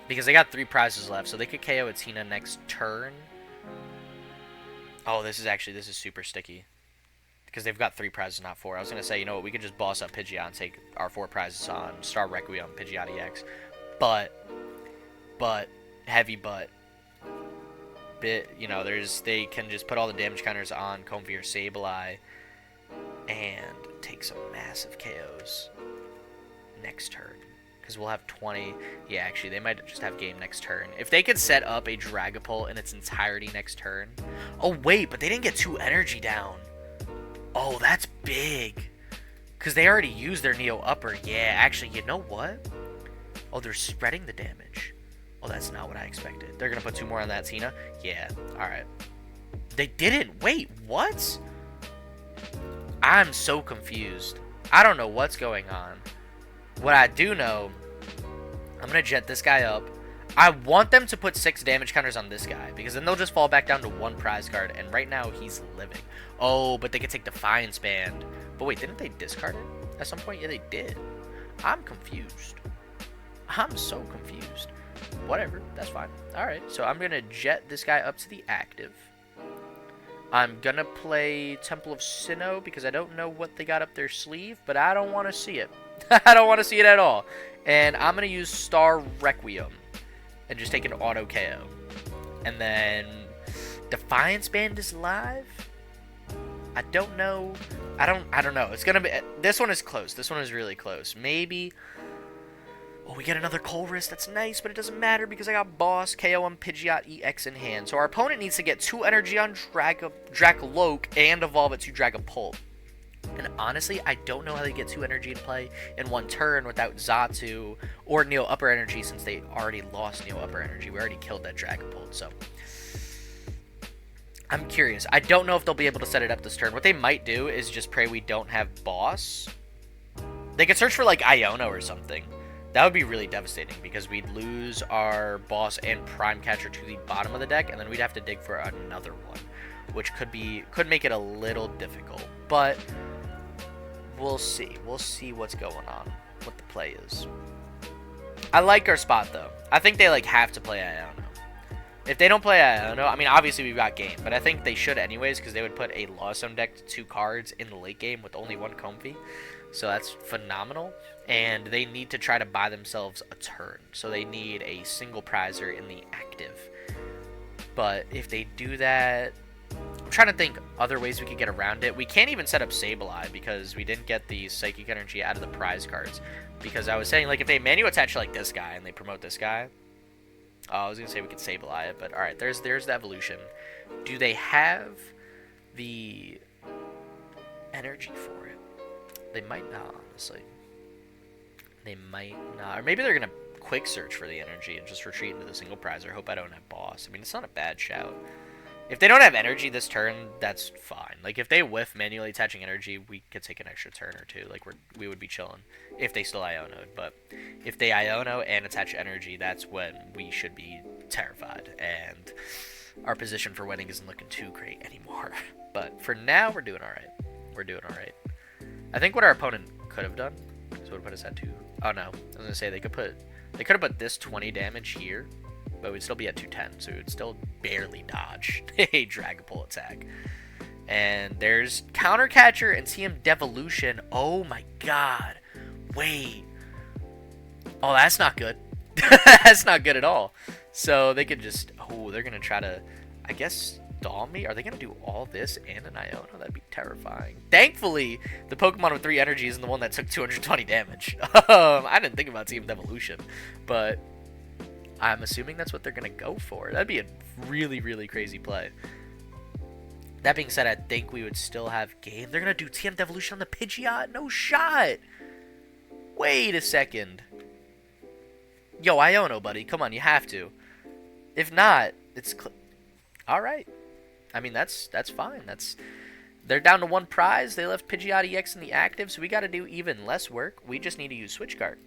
S1: Because they got 3 prizes left, so they could KO a Tina next turn. Oh, this is super sticky. Because they've got 3 prizes, not 4. I was going to say, you know what, we could just boss up Pidgeot and take our 4 prizes on Star Requiem, Pidgeot EX. But, heavy but. You know, they can just put all the damage counters on Comfey or Sableye and take some massive KOs next turn. Because we'll have 20. Yeah, actually, they might just have game next turn. If they could set up a Dragapult in its entirety next turn. Oh, wait, but they didn't get 2 energy down. Oh, that's big. Because they already used their Neo Upper. Yeah, actually, you know what? Oh, they're spreading the damage. Oh, that's not what I expected. They're going to put 2 more on that Tina? Yeah, alright. They didn't. Wait, what? I'm so confused. I don't know what's going on. What I do know, I'm going to jet this guy up. I want them to put 6 damage counters on this guy, because then they'll just fall back down to 1 prize card, and right now he's living. Oh, but they could take Defiance Band. But wait, didn't they discard it at some point? Yeah, they did. I'm confused. I'm so confused. Whatever, that's fine. Alright, so I'm going to jet this guy up to the active. I'm going to play Temple of Sinnoh because I don't know what they got up their sleeve, but I don't want to see it. I don't want to see it at all. And I'm going to use Star Requiem and just take an auto KO. And then Defiance Band is live? I don't know. I don't know. It's going to be... This one is close. This one is really close. Maybe... Oh, we get another Colress. That's nice, but it doesn't matter because I got Boss, KO on Pidgeot, EX in hand. So our opponent needs to get 2 energy on Dracoloak and evolve it to Dragapult. And honestly, I don't know how they get 2 energy in play in 1 turn without Xatu or Neo Upper Energy, since they already lost Neo Upper Energy. We already killed that Dragapult, so... I'm curious. I don't know if they'll be able to set it up this turn. What they might do is just pray we don't have Boss. They could search for, like, Iono or something. That would be really devastating because we'd lose our Boss and Prime Catcher to the bottom of the deck, and then we'd have to dig for another one, which could make it a little difficult. But we'll see. We'll see what's going on, what the play is. I like our spot though. I think they like have to play Iono. If they don't play Iono, I mean obviously we've got game, but I think they should anyways because they would put a Lost Zone deck to 2 cards in the late game with only 1 Comfey. So that's phenomenal. And they need to try to buy themselves a turn. So they need a single prizer in the active. But if they do that... I'm trying to think other ways we could get around it. We can't even set up Sableye because we didn't get the Psychic Energy out of the prize cards. Because I was saying, like, if they manual attach like this guy and they promote this guy... Oh, I was going to say we could Sableye it, but alright, there's the evolution. Do they have the energy for it? They might not, honestly. They might not. Or maybe they're going to quick search for the energy and just retreat into the single prizer. Hope I don't have Boss. I mean, it's not a bad shout. If they don't have energy this turn, that's fine. Like, if they whiff manually attaching energy, we could take an extra turn or 2. Like, we would be chilling if they still Iono'd. But if they Iono and attach energy, that's when we should be terrified. And our position for winning isn't looking too great anymore. But for now, we're doing alright. We're doing alright. I think what our opponent could have done, so it would put us at 2. Oh no, I was gonna say they could have put this 20 damage here, but we'd still be at 210, so it would still barely dodge a Dragapult attack. And there's Counter Catcher and TM Devolution. Oh my god, wait. Oh, that's not good. That's not good at all. So they could just, oh, they're gonna try to, I guess, stall me? Are they going to do all this and an Iono? That'd be terrifying. Thankfully, the Pokemon with 3 energy isn't the one that took 220 damage. I didn't think about Team Devolution, but I'm assuming that's what they're going to go for. That'd be a really, really crazy play. That being said, I think we would still have game. They're going to do TM Devolution on the Pidgeot? No shot! Wait a second. Yo, Iono, buddy. Come on, you have to. If not, it's... Alright. I mean, that's fine. They're down to 1 prize. They left Pidgeot EX in the active, so we got to do even less work. We just need to use Switch Card.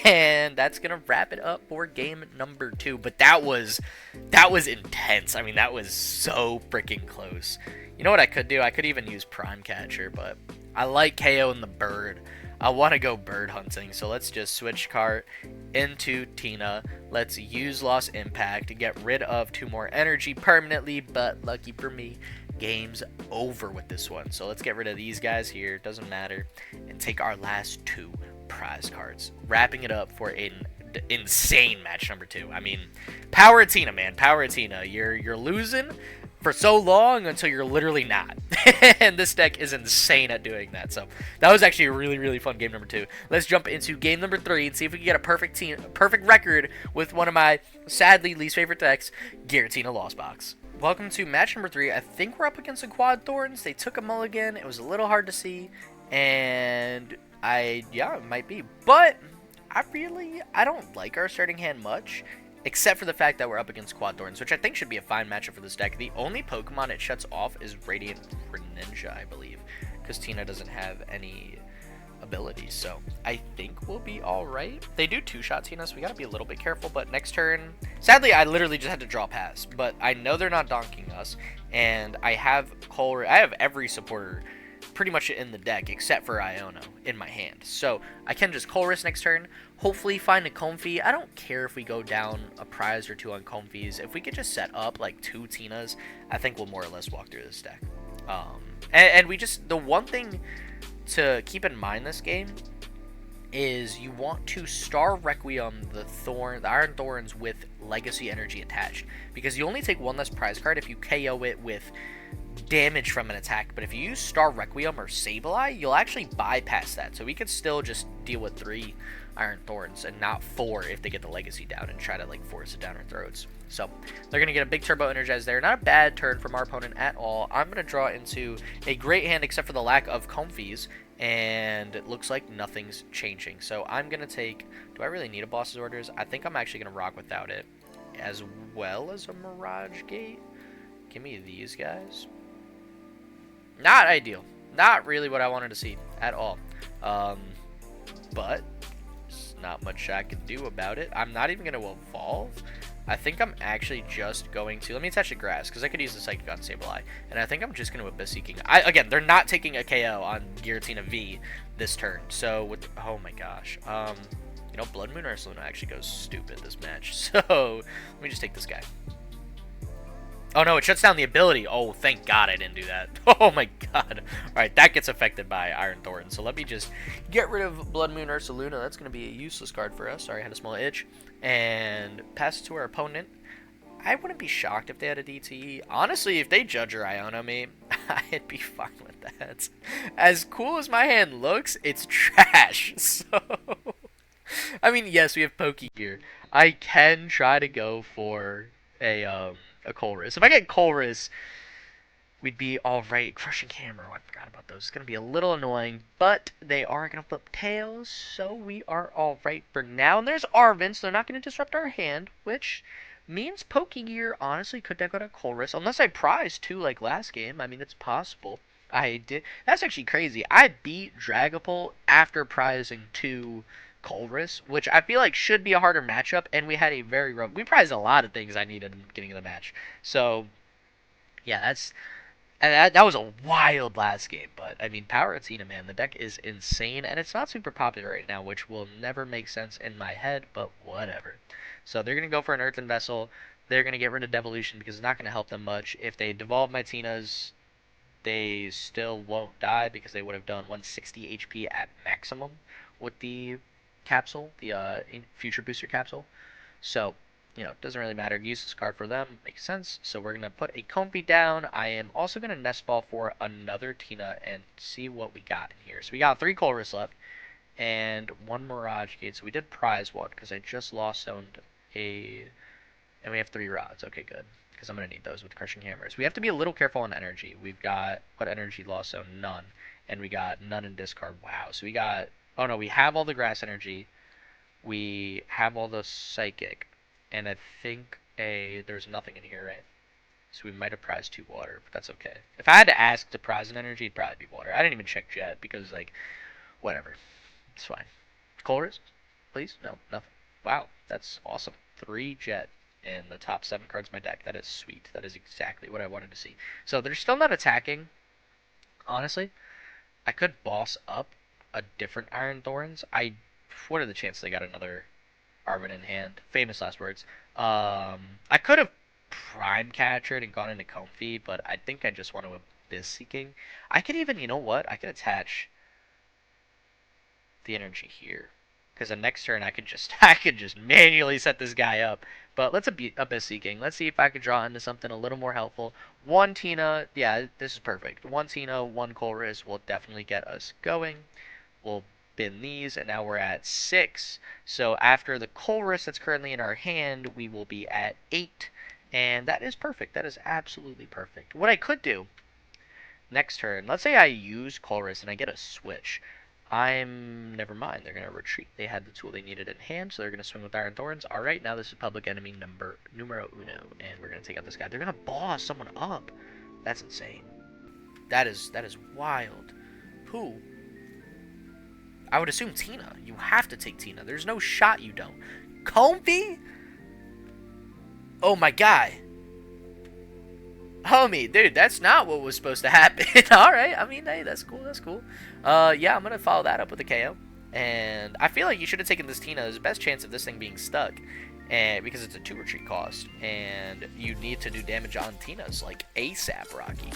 S1: And that's going to wrap it up for game number 2. But that was intense. I mean, that was so freaking close. You know what I could do? I could even use Prime Catcher, but I like KO and the bird. I want to go bird hunting, so let's just switch cart into Tina. Let's use Lost Impact to get rid of 2 more energy permanently, but lucky for me, game's over with this one. So let's get rid of these guys here, doesn't matter, and take our last 2 prize cards, wrapping it up for an insane match number 2. I mean, power Tina, man, power Tina. You're losing for so long until you're literally not. And this deck is insane at doing that. So that was actually a really, really fun game number 2. Let's jump into game number 3 and see if we can get a perfect record with one of my sadly least favorite decks, Giratina Lost Box. Welcome to match number 3. I think we're up against the Quad Thorns. They took a mulligan. It was a little hard to see. And yeah, it might be. But I don't like our starting hand much, except for the fact that we're up against Quad Thorns, which I think should be a fine matchup for this deck. The only Pokemon it shuts off is Radiant Greninja, I believe, because Tina doesn't have any abilities, so I think we'll be alright. They do two-shot Tina, so we gotta be a little bit careful, but next turn... Sadly, I literally just had to draw pass, but I know they're not donking us, and I have every supporter pretty much in the deck, except for Iono, in my hand. So, I can just Colress next turn, hopefully find a Comfey. I don't care if we go down a prize or two on Comfeys. If we could just set up, like, 2 Tinas, I think we'll more or less walk through this deck. And we just... The one thing to keep in mind this game is you want to Star Requiem the Iron Thorns with Legacy Energy attached, because you only take 1 less prize card if you KO it with damage from an attack, but if you use Star Requiem or Sableye, you'll actually bypass that, so we could still just deal with 3 Iron Thorns and not 4 if they get the Legacy down and try to like force it down our throats. So they're going to get a big Turbo Energize there. Not a bad turn from our opponent at all. I'm going to draw into a great hand except for the lack of Comfeys, and it looks like nothing's changing. So I'm going to take... Do I really need a Boss's Orders? I think I'm actually going to rock without it, as well as a Mirage Gate. Give me these guys. Not ideal. Not really what I wanted to see at all. But there's not much I can do about it. I'm not even going to evolve. I think I'm actually just going to... Let me attach the Grass, because I could use the Psychic on Sableye. And I think I'm just going to Abyss Seeking. Again, they're not taking a KO on Giratina V this turn. So, with... Oh my gosh. You know, Bloodmoon Ursaluna actually goes stupid this match. So, let me just take this guy. Oh no, it shuts down the ability. Oh, thank God I didn't do that. Oh my God. Alright, that gets affected by Iron Thorn. So let me just get rid of Bloodmoon Ursaluna. That's going to be a useless card for us. Sorry, I had a small itch. And pass it to our opponent. I wouldn't be shocked if they had a DTE. Honestly, if they Judge or Iono me, I'd be fine with that. As cool as my hand looks, it's trash. So, I mean, yes, we have Poke here. I can try to go for a Colress. If I get Colress, we'd be alright. Crushing Hammer. Oh, I forgot about those. It's going to be a little annoying, but they are going to flip tails, so we are alright for now. And there's Arven, so they're not going to disrupt our hand, which means Pokegear honestly could deck out a Colress, unless I prize 2 like last game. I mean, it's possible. I did. That's actually crazy. I beat Dragapult after prizing 2 Colress, which I feel like should be a harder matchup, and we had a very rough... We prized a lot of things I needed in the beginning of the match. So, yeah, that was a wild last game, but, I mean, Power Athena, man, the deck is insane, and it's not super popular right now, which will never make sense in my head, but whatever. So they're going to go for an Earthen Vessel. They're going to get rid of Devolution because it's not going to help them much. If they devolve my Tinas, they still won't die because they would have done 160 HP at maximum with the capsule, the Future Booster capsule. So, you know, it doesn't really matter. Use this card for them. Makes sense. So we're going to put a Comfey down. I am also going to Nest Ball for another Tina and see what we got in here. So we got 3 Colress left and 1 Mirage Gate. So we did prize 1 because I just lost zoned a... And we have 3 rods. Okay, good. Because I'm going to need those with Crushing Hammers. We have to be a little careful on energy. We've got... What energy lost zone? None. And we got none in discard. Wow. So we got... Oh no, we have all the Grass energy. We have all the Psychic. And I think there's nothing in here, right? So we might have prized 2 water, but that's okay. If I had to ask to prize an energy, it'd probably be water. I didn't even check Jet because, like, whatever. It's fine. Colress, please? No, nothing. Wow, that's awesome. 3 Jet in the top 7 cards of my deck. That is sweet. That is exactly what I wanted to see. So they're still not attacking. Honestly, I could boss up a different Iron Thorns. What are the chances they got another Arven in hand? Famous last words. I could have Prime Catchered and gone into Comfey, but I think I just want to Abyss Seeking. I could even, you know what? I could attach the energy here. Because the next turn I could just manually set this guy up. But let's Abyss Seeking. Let's see if I could draw into something a little more helpful. 1 Tina, yeah, this is perfect. 1 Tina, 1 Colress will definitely get us going. We'll bin these, and now we're at 6. So after the Colress that's currently in our hand, we will be at 8. And that is perfect. That is absolutely perfect. What I could do next turn, let's say I use Colress and I get a switch. Never mind. They're going to retreat. They had the tool they needed in hand, so they're going to swing with Iron Thorns. Alright, now this is public enemy numero uno, and we're going to take out this guy. They're going to boss someone up. That's insane. That is wild. Who? I would assume Tina. You have to take Tina. There's no shot you don't. Comfey? Oh my god. Homie, dude, that's not what was supposed to happen. Alright, I mean, hey, that's cool, that's cool. Yeah, I'm gonna follow that up with a KO. And I feel like you should have taken this Tina. There's the best chance of this thing being stuck. And because it's a 2 retreat cost. And you need to do damage on Tina's, like, ASAP, Rocky.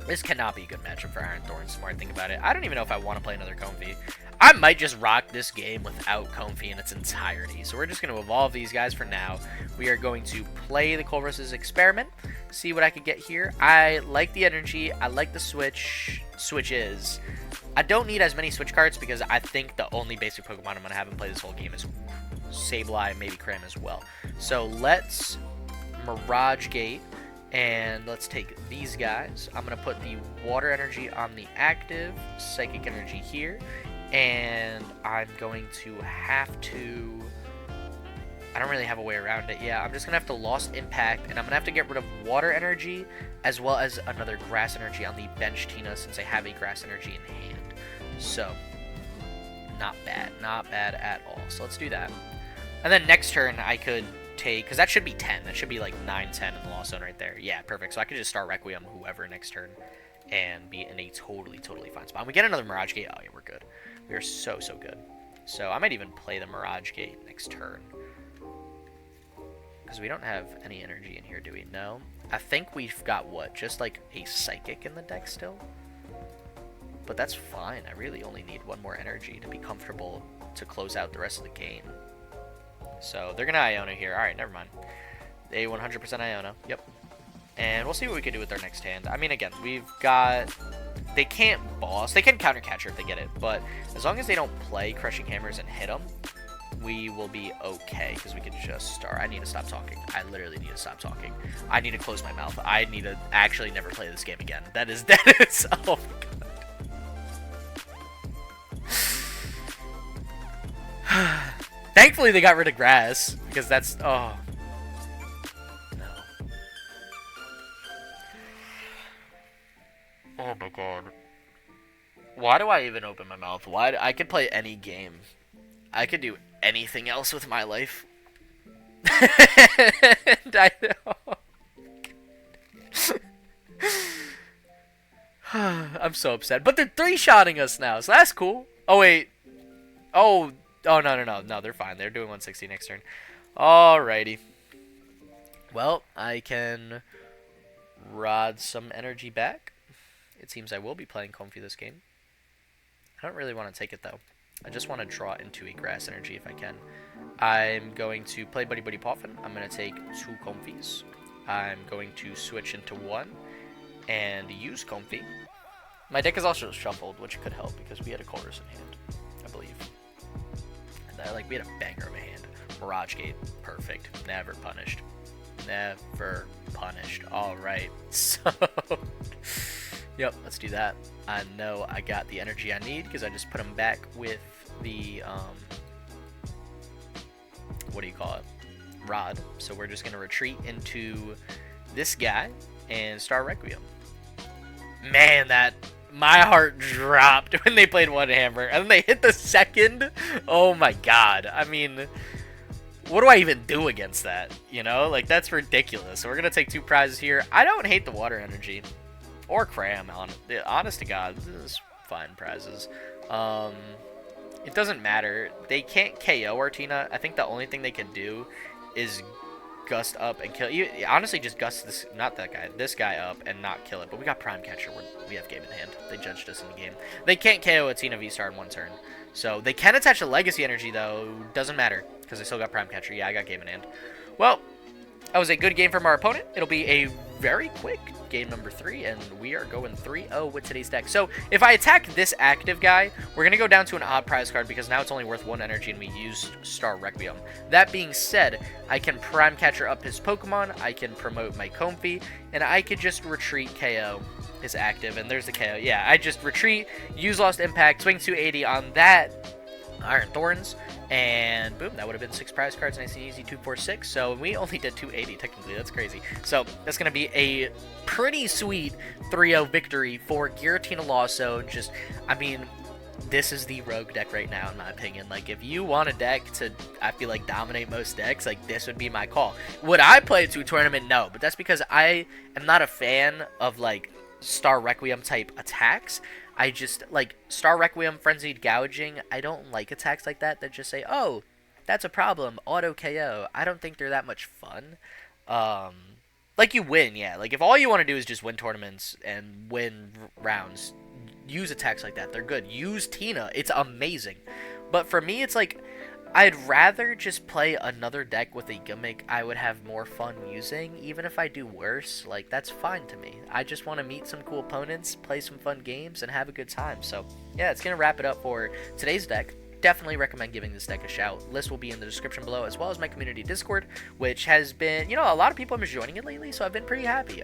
S1: This cannot be a good matchup for Iron Thorns, the more I think about it. I don't even know if I want to play another Comfey. I might just rock this game without Comfey in its entirety. So we're just going to evolve these guys for now. We are going to play the Colress's Experiment, see what I can get here. I like the energy. I like the switches. I don't need as many switch cards because I think the only basic Pokemon I'm going to have in play this whole game is Sableye, maybe Cram as well. So let's Mirage Gate. And let's take these guys. I'm going to put the water energy on the active, psychic energy here, and I'm going to have to... I don't really have a way around it. Yeah, I'm just going to have to Lost Impact, and I'm going to have to get rid of water energy as well as another grass energy on the bench Tina since I have a grass energy in hand. So, not bad at all. So let's do that. And then next turn I could take, because that should be 10. That should be like 9, 10 in the Lost Zone right there. Yeah, perfect. So I could just start Requiem whoever next turn and be in a totally fine spot. And we get another Mirage Gate. Oh, yeah, we're good. We are so good. So I might even play the Mirage Gate next turn. Because we don't have any energy in here, do we? No. I think we've got, what, just like a Psychic in the deck still? But that's fine. I really only need one more energy to be comfortable to close out the rest of the game. So they're going to Iona here. Alright, never mind. They 100% Iona. Yep. And we'll see what we can do with their next hand. I mean, again, we've got... They can't boss. They can counter catcher if they get it. But as long as they don't play Crushing Hammers and hit them, we will be okay. Because we can just start. I need to stop talking. I literally need to stop talking. I need to close my mouth. I need to actually never play this game again. That is... Oh, my God. Thankfully, they got rid of grass, because that's... Oh. No. Oh my god. Why do I even open my mouth? I could play any game. I could do anything else with my life. And I know. I'm so upset. But they're 3-shotting us now, so that's cool. Oh, wait. Oh... Oh, no, they're fine. They're doing 160 next turn. Alrighty. Well, I can rod some energy back. It seems I will be playing Comfey this game. I don't really want to take it, though. I just want to draw into a grass energy if I can. I'm going to play Buddy Buddy Poffin. I'm going to take 2 Comfeys. I'm going to switch into 1 and use Comfey. My deck is also shuffled, which could help because we had a Colress in hand, I believe. Like, we had a banger of a hand. Mirage Gate. Perfect. Never punished. Never punished. Alright. So, yep, let's do that. I know I got the energy I need because I just put them back with the, what do you call it? Rod. So we're just going to retreat into this guy and start Requiem. Man, that... My heart dropped when they played one hammer. And then they hit the second. Oh my god. I mean, what do I even do against that? You know? Like, that's ridiculous. So we're going to take 2 prizes here. I don't hate the water energy. Or Cram. Honest to god, this is fine prizes. It doesn't matter. They can't KO Artina. I think the only thing they can do is gust up and kill you. Honestly, just gust this, not that guy, this guy up and not kill it. But we got Prime Catcher. We have game in hand. They judged us in the game. They can't KO a Tina V-Star in 1 turn. So they can attach a Legacy Energy, though. Doesn't matter because they still got Prime Catcher. Yeah, I got game in hand. Well, that was a good game from our opponent. It'll be a very quick game number 3, and we are going 3-0 with today's deck. So if I attack this active guy, we're going to go down to an odd prize card because now it's only worth 1 energy and we used Star Requiem. That being said, I can Prime Catcher up his Pokemon, I can promote my Comfey, and I could just retreat KO is active, and there's the KO. Yeah, I just retreat, use Lost Impact, swing 280 on that Iron Thorns, and boom, that would have been 6 prize cards, nice and easy, 246. So we only did 280 technically. That's crazy. So that's gonna be a pretty sweet 3-0 victory for Giratina LOR. So just, I mean, this is the rogue deck right now, in my opinion. Like, if you want a deck to, I feel like, dominate most decks, like, this would be my call. Would I play it to a tournament? No, but that's because I am not a fan of, like, Star Requiem type attacks. I just, like, Star Requiem, Frenzied Gouging, I don't like attacks like that just say, oh, that's a problem, auto KO. I don't think they're that much fun. Like, you win, yeah. Like, if all you want to do is just win tournaments and win rounds, use attacks like that. They're good. Use Tina. It's amazing. But for me, it's like, I'd rather just play another deck with a gimmick I would have more fun using. Even if I do worse, like, that's fine to me. I just want to meet some cool opponents, play some fun games, and have a good time. So, yeah, it's going to wrap it up for today's deck. Definitely recommend giving this deck a shout. List will be in the description below, as well as my community Discord, which has been, you know, a lot of people have been joining it lately, so I've been pretty happy.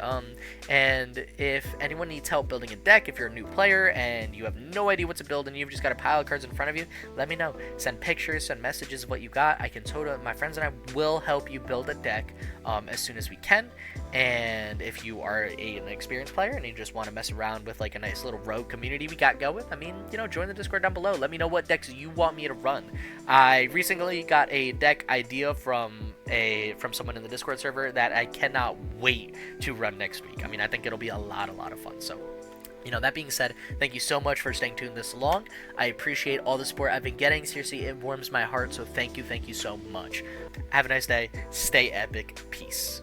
S1: And if anyone needs help building a deck, if you're a new player and you have no idea what to build and you've just got a pile of cards in front of you, let me know. Send pictures, send messages of what you got. I can totally, my friends and I will help you build a deck as soon as we can. And if you are an experienced player and you just want to mess around with like a nice little rogue community we got going, I mean, you know, join the Discord down below. Let me know what decks you want me to run. I recently got a deck idea from someone in the Discord server that I cannot wait to run next week. I mean, I think it'll be a lot of fun. So, you know, that being said, thank you so much for staying tuned this long. I appreciate all the support I've been getting. Seriously, it warms my heart. So thank you so much. Have a nice day. Stay epic. Peace.